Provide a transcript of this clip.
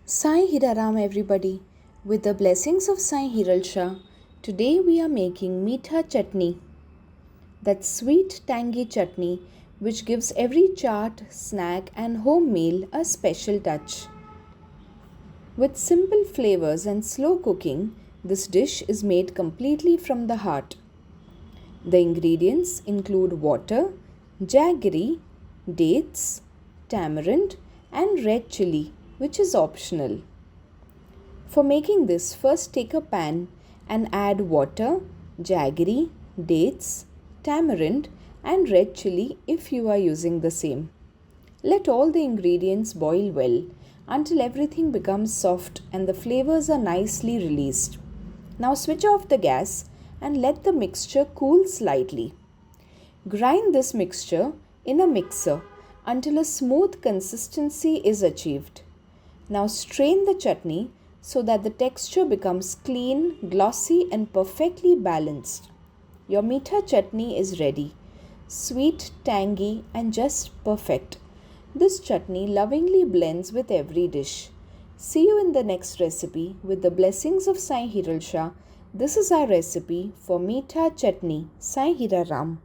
Sai Hira Ram, everybody. With the blessings of Sai Hiral Shah, today we are making Meetha Chutney. That sweet, tangy chutney which gives every chaat, snack, and home meal a special touch. With simple flavors and slow cooking, this dish is made completely from the heart. The ingredients include water, jaggery, dates, tamarind, and red chilli, which is optional. For making this, first take a pan and add water, jaggery, dates, tamarind, and red chilli if you are using the same. Let all the ingredients boil well until everything becomes soft and the flavors are nicely released. Now switch off the gas and let the mixture cool slightly. Grind this mixture in a mixer until a smooth consistency is achieved. Now strain the chutney so that the texture becomes clean, glossy, and perfectly balanced. Your Meetha chutney is ready. Sweet, tangy, and just perfect. This chutney lovingly blends with every dish. See you in the next recipe with the blessings of Sai Hiral Shah. This is our recipe for Meetha Chutney, Sai Hira Ram.